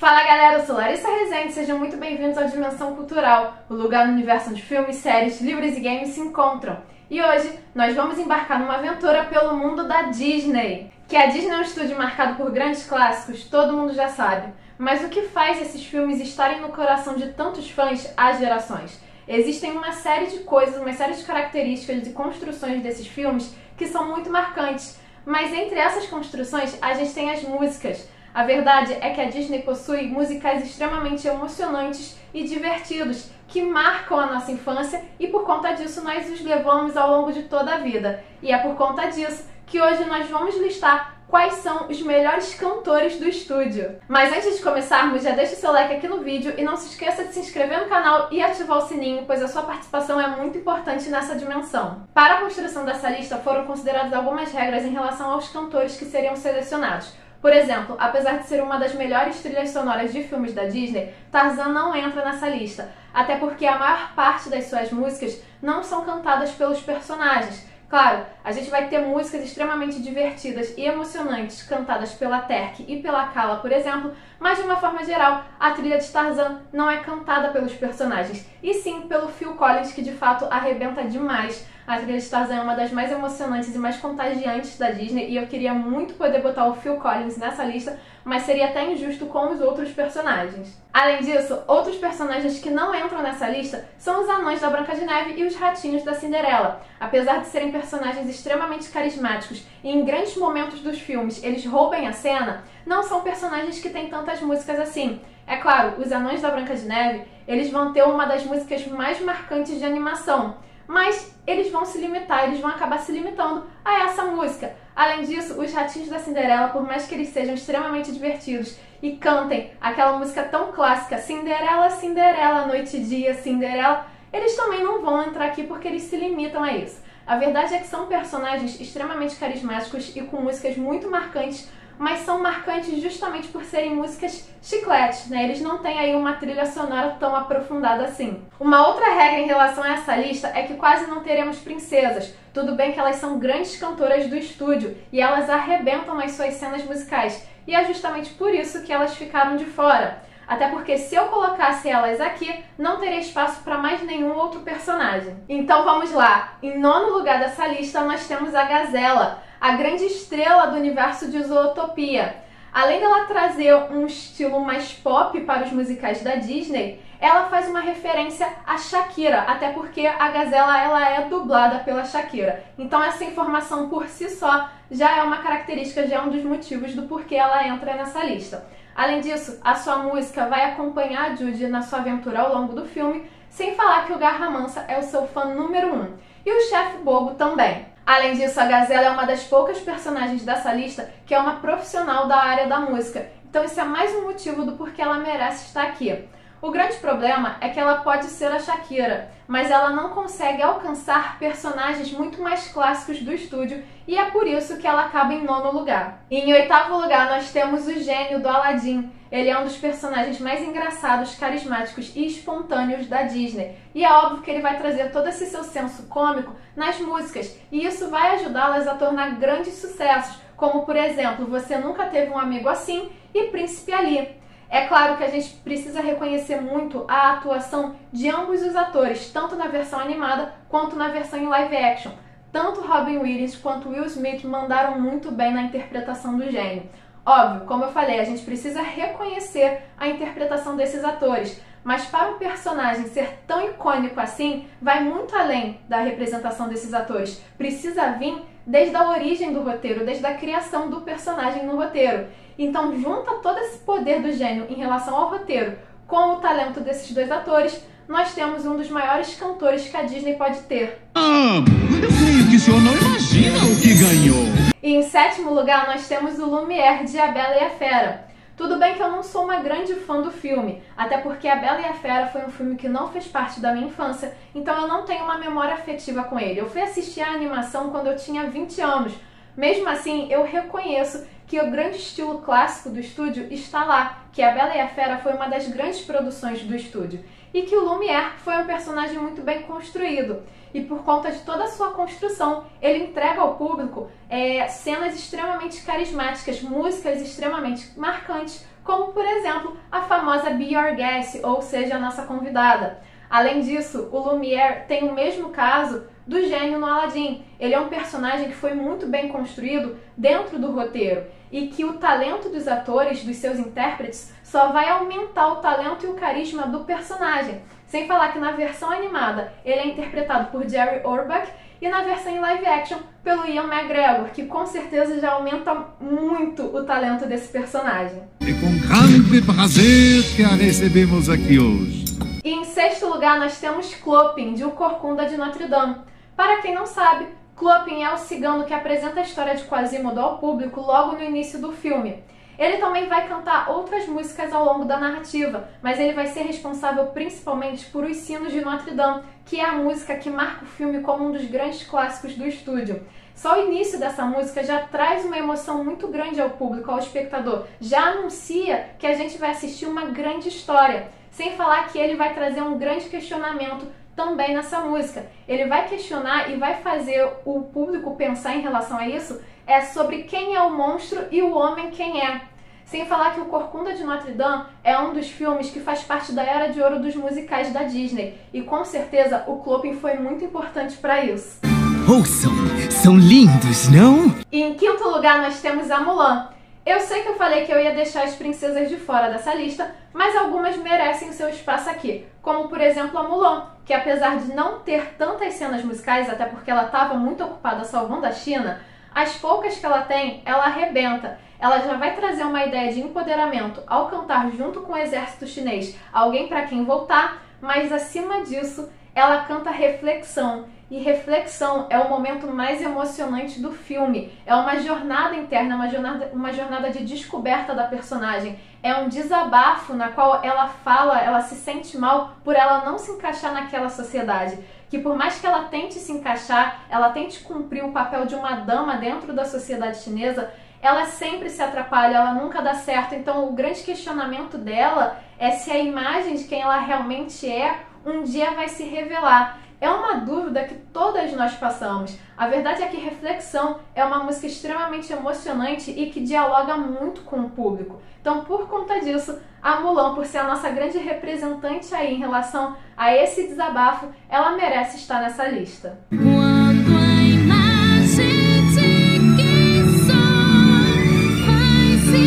Fala galera, eu sou Larissa Rezende, sejam muito bem-vindos ao Dimensão Cultural, o lugar no universo onde filmes, séries, livros e games se encontram. E hoje nós vamos embarcar numa aventura pelo mundo da Disney. Que a Disney é um estúdio marcado por grandes clássicos, todo mundo já sabe. Mas o que faz esses filmes estarem no coração de tantos fãs há gerações? Existem uma série de coisas, uma série de características e construções desses filmes que são muito marcantes. Mas entre essas construções, a gente tem as músicas. A verdade é que a Disney possui musicais extremamente emocionantes e divertidos, que marcam a nossa infância e por conta disso nós os levamos ao longo de toda a vida. E é por conta disso que hoje nós vamos listar quais são os melhores cantores do estúdio. Mas antes de começarmos, já deixa o seu like aqui no vídeo e não se esqueça de se inscrever no canal e ativar o sininho, pois a sua participação é muito importante nessa dimensão. Para a construção dessa lista foram consideradas algumas regras em relação aos cantores que seriam selecionados. Por exemplo, apesar de ser uma das melhores trilhas sonoras de filmes da Disney, Tarzan não entra nessa lista, até porque a maior parte das suas músicas não são cantadas pelos personagens. Claro, a gente vai ter músicas extremamente divertidas e emocionantes cantadas pela Terk e pela Kala, por exemplo, mas de uma forma geral, a trilha de Tarzan não é cantada pelos personagens, e sim pelo Phil Collins, que de fato arrebenta demais. A trilha de Tarzan é uma das mais emocionantes e mais contagiantes da Disney e eu queria muito poder botar o Phil Collins nessa lista, mas seria até injusto com os outros personagens. Além disso, outros personagens que não entram nessa lista são os anões da Branca de Neve e os ratinhos da Cinderela. Apesar de serem personagens extremamente carismáticos e em grandes momentos dos filmes eles roubem a cena, não são personagens que têm tantas músicas assim. É claro, os anões da Branca de Neve, eles vão ter uma das músicas mais marcantes de animação, mas eles vão se limitar, eles vão acabar se limitando a essa música. Além disso, os ratinhos da Cinderela, por mais que eles sejam extremamente divertidos e cantem aquela música tão clássica, Cinderela, Cinderela, noite e dia, Cinderela, eles também não vão entrar aqui porque eles se limitam a isso. A verdade é que são personagens extremamente carismáticos e com músicas muito marcantes, mas são marcantes justamente por serem músicas chicletes, né? Eles não têm aí uma trilha sonora tão aprofundada assim. Uma outra regra em relação a essa lista é que quase não teremos princesas. Tudo bem que elas são grandes cantoras do estúdio e elas arrebentam nas suas cenas musicais, e é justamente por isso que elas ficaram de fora. Até porque se eu colocasse elas aqui, não teria espaço para mais nenhum outro personagem. Então vamos lá! Em nono lugar dessa lista nós temos a Gazela, a grande estrela do universo de Zootopia. Além dela trazer um estilo mais pop para os musicais da Disney, ela faz uma referência a Shakira, até porque a Gazela ela é dublada pela Shakira. Então essa informação por si só já é uma característica, já é um dos motivos do porquê ela entra nessa lista. Além disso, a sua música vai acompanhar a Judy na sua aventura ao longo do filme, sem falar que o Garra Mansa é o seu fã número 1. E o chefe Bobo também. Além disso, a Gazela é uma das poucas personagens dessa lista que é uma profissional da área da música. Então isso é mais um motivo do porquê ela merece estar aqui. O grande problema é que ela pode ser a Shakira, mas ela não consegue alcançar personagens muito mais clássicos do estúdio e é por isso que ela acaba em nono lugar. E em oitavo lugar nós temos o gênio do Aladdin. Ele é um dos personagens mais engraçados, carismáticos e espontâneos da Disney. E é óbvio que ele vai trazer todo esse seu senso cômico nas músicas e isso vai ajudá-las a tornar grandes sucessos, como por exemplo, Você Nunca Teve um Amigo Assim e Príncipe Ali. É claro que a gente precisa reconhecer muito a atuação de ambos os atores, tanto na versão animada quanto na versão em live action. Tanto Robin Williams quanto Will Smith mandaram muito bem na interpretação do gênio. Óbvio, como eu falei, a gente precisa reconhecer a interpretação desses atores, mas para um personagem ser tão icônico assim, vai muito além da representação desses atores. Precisa vir desde a origem do roteiro, desde a criação do personagem no roteiro. Então junta todo esse poder do gênio em relação ao roteiro com o talento desses dois atores, nós temos um dos maiores cantores que a Disney pode ter. Eu creio que o senhor não imagina o que ganhou. E em sétimo lugar nós temos o Lumière de A Bela e a Fera. Tudo bem que eu não sou uma grande fã do filme, até porque A Bela e a Fera foi um filme que não fez parte da minha infância, então eu não tenho uma memória afetiva com ele. Eu fui assistir a animação quando eu tinha 20 anos. Mesmo assim, eu reconheço que o grande estilo clássico do estúdio está lá, que A Bela e a Fera foi uma das grandes produções do estúdio, e que o Lumière foi um personagem muito bem construído. E por conta de toda a sua construção, ele entrega ao público cenas extremamente carismáticas, músicas extremamente marcantes, como por exemplo a famosa Be Our Guest, ou seja, a nossa convidada. Além disso, o Lumière tem o mesmo caso do gênio no Aladdin. Ele é um personagem que foi muito bem construído dentro do roteiro e que o talento dos atores, dos seus intérpretes, só vai aumentar o talento e o carisma do personagem. Sem falar que na versão animada ele é interpretado por Jerry Orbach e na versão em live action pelo Ian McGregor, que com certeza já aumenta muito o talento desse personagem. É com grande prazer que a recebemos aqui hoje. E em sexto lugar nós temos Clopin, de O Corcunda de Notre Dame. Para quem não sabe, Clopin é o cigano que apresenta a história de Quasimodo ao público logo no início do filme. Ele também vai cantar outras músicas ao longo da narrativa, mas ele vai ser responsável principalmente por Os Sinos de Notre Dame, que é a música que marca o filme como um dos grandes clássicos do estúdio. Só o início dessa música já traz uma emoção muito grande ao público, ao espectador. Já anuncia que a gente vai assistir uma grande história. Sem falar que ele vai trazer um grande questionamento também nessa música. Ele vai questionar e vai fazer o público pensar em relação a isso, sobre quem é o monstro e o homem quem é. Sem falar que O Corcunda de Notre Dame é um dos filmes que faz parte da era de ouro dos musicais da Disney. E com certeza o Clopin foi muito importante para isso. Ouçam, são lindos, não? E em quinto lugar nós temos a Mulan. Eu sei que eu falei que eu ia deixar as princesas de fora dessa lista, mas algumas merecem o seu espaço aqui, como por exemplo a Mulan, que apesar de não ter tantas cenas musicais, até porque ela estava muito ocupada salvando a China, as poucas que ela tem, ela arrebenta. Ela já vai trazer uma ideia de empoderamento ao cantar junto com o exército chinês alguém para quem voltar, mas acima disso, ela canta reflexão. E reflexão é o momento mais emocionante do filme. É uma jornada interna, uma jornada de descoberta da personagem. É um desabafo na qual ela fala, ela se sente mal por ela não se encaixar naquela sociedade. Que por mais que ela tente se encaixar, ela tente cumprir o papel de uma dama dentro da sociedade chinesa, ela sempre se atrapalha, ela nunca dá certo. Então o grande questionamento dela é se a imagem de quem ela realmente é um dia vai se revelar. É uma dúvida que todas nós passamos. A verdade é que Reflexão é uma música extremamente emocionante e que dialoga muito com o público. Então, por conta disso, a Mulan, por ser a nossa grande representante aí em relação a esse desabafo, ela merece estar nessa lista. Quando a imagem de quem sou vai se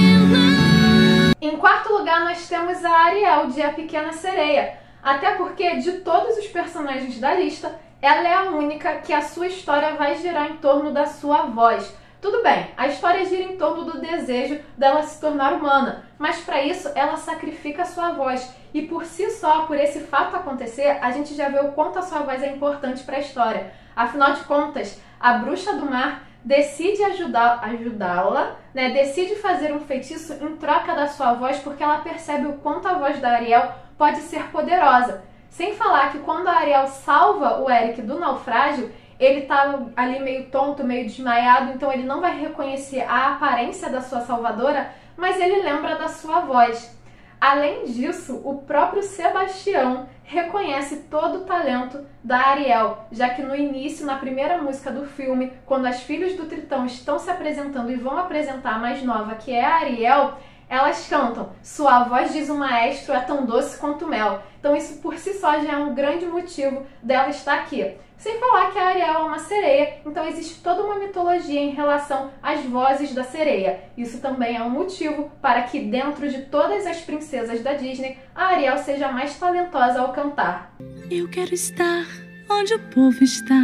revelar. Em quarto lugar, nós temos a Ariel, de A Pequena Sereia. Até porque, de todos os personagens da lista, ela é a única que a sua história vai girar em torno da sua voz. Tudo bem, a história gira em torno do desejo dela se tornar humana, mas para isso ela sacrifica a sua voz. E por si só, por esse fato acontecer, a gente já vê o quanto a sua voz é importante para a história. Afinal de contas, a Bruxa do Mar decide ajudá-la, decide fazer um feitiço em troca da sua voz, porque ela percebe o quanto a voz da Ariel pode ser poderosa. Sem falar que quando a Ariel salva o Eric do naufrágio, ele tá ali meio tonto, meio desmaiado, então ele não vai reconhecer a aparência da sua salvadora, mas ele lembra da sua voz. Além disso, o próprio Sebastião reconhece todo o talento da Ariel, já que no início, na primeira música do filme, quando as filhas do Tritão estão se apresentando e vão apresentar a mais nova, que é a Ariel, elas cantam: "Sua voz, diz o maestro, é tão doce quanto mel". Então isso por si só já é um grande motivo dela estar aqui. Sem falar que a Ariel é uma sereia, então existe toda uma mitologia em relação às vozes da sereia. Isso também é um motivo para que dentro de todas as princesas da Disney, a Ariel seja a mais talentosa ao cantar. Eu quero estar onde o povo está.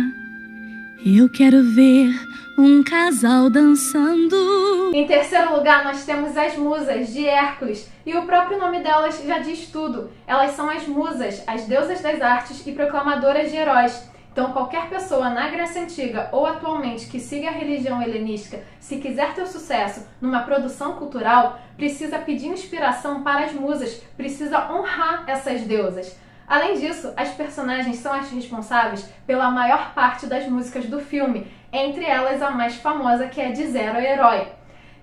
Eu quero ver um casal dançando. Em terceiro lugar, nós temos as musas de Hércules. E o próprio nome delas já diz tudo. Elas são as musas, as deusas das artes e proclamadoras de heróis. Então, qualquer pessoa na Grécia Antiga ou atualmente que siga a religião helenística, se quiser ter sucesso numa produção cultural, precisa pedir inspiração para as musas, precisa honrar essas deusas. Além disso, as personagens são as responsáveis pela maior parte das músicas do filme, entre elas a mais famosa, que é de Zero Herói.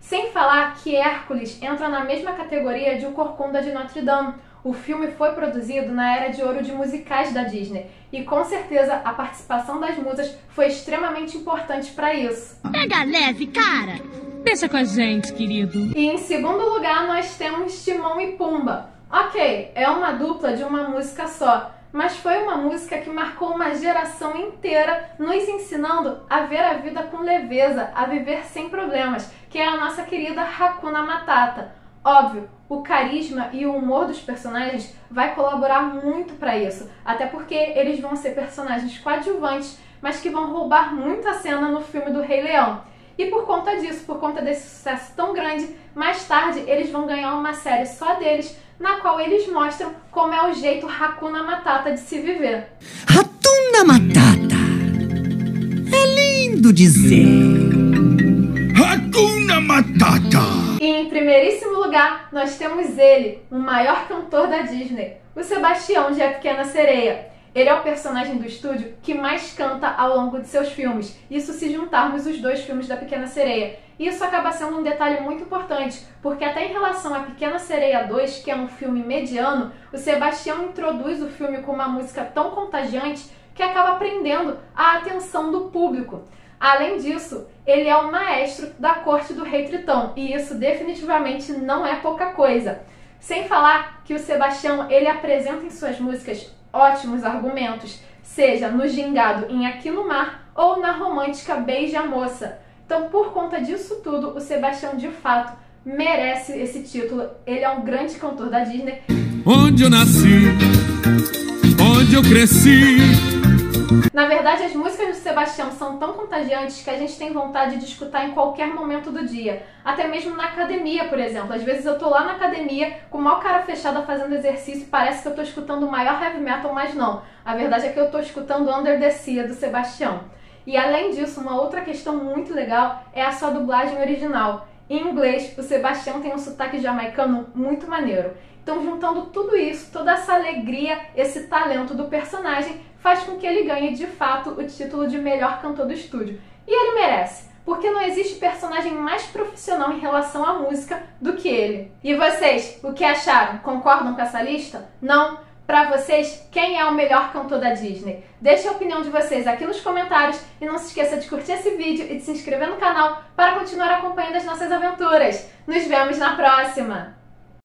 Sem falar que Hércules entra na mesma categoria de O Corcunda de Notre Dame. O filme foi produzido na era de ouro de musicais da Disney e com certeza a participação das musas foi extremamente importante para isso. Pega leve, cara! Deixa com a gente, querido. E em segundo lugar nós temos Timão e Pumba. Ok, é uma dupla de uma música só, mas foi uma música que marcou uma geração inteira, nos ensinando a ver a vida com leveza, a viver sem problemas, que é a nossa querida Hakuna Matata. Óbvio, o carisma e o humor dos personagens vai colaborar muito para isso, até porque eles vão ser personagens coadjuvantes, mas que vão roubar muito a cena no filme do Rei Leão. E por conta disso, por conta desse sucesso tão grande, mais tarde eles vão ganhar uma série só deles, na qual eles mostram como é o jeito Hakuna Matata de se viver. Hakuna Matata. É lindo dizer. Hakuna Matata. E em primeiríssimo lugar, nós temos ele, o maior cantor da Disney, o Sebastião de A Pequena Sereia. Ele é o personagem do estúdio que mais canta ao longo de seus filmes, isso se juntarmos os dois filmes da Pequena Sereia. E isso acaba sendo um detalhe muito importante, porque até em relação a Pequena Sereia 2, que é um filme mediano, o Sebastião introduz o filme com uma música tão contagiante que acaba prendendo a atenção do público. Além disso, ele é o maestro da corte do Rei Tritão, e isso definitivamente não é pouca coisa. Sem falar que o Sebastião, ele apresenta em suas músicas ótimos argumentos, seja no gingado em Aqui no Mar ou na romântica Beija Moça. Então, por conta disso tudo, o Sebastião de fato merece esse título. Ele é um grande cantor da Disney. Onde eu nasci, onde eu cresci. Na verdade, as músicas do Sebastião são tão contagiantes que a gente tem vontade de escutar em qualquer momento do dia. Até mesmo na academia, por exemplo. Às vezes eu tô lá na academia com uma cara fechada fazendo exercício e parece que eu tô escutando o maior heavy metal, mas não. A verdade é que eu tô escutando Under the Sea, do Sebastião. E além disso, uma outra questão muito legal é a sua dublagem original. Em inglês, o Sebastião tem um sotaque jamaicano muito maneiro. Então, juntando tudo isso, toda essa alegria, esse talento do personagem, faz com que ele ganhe, de fato, o título de melhor cantor do estúdio. E ele merece, porque não existe personagem mais profissional em relação à música do que ele. E vocês, o que acharam? Concordam com essa lista? Não? Pra vocês, quem é o melhor cantor da Disney? Deixe a opinião de vocês aqui nos comentários e não se esqueça de curtir esse vídeo e de se inscrever no canal para continuar acompanhando as nossas aventuras. Nos vemos na próxima!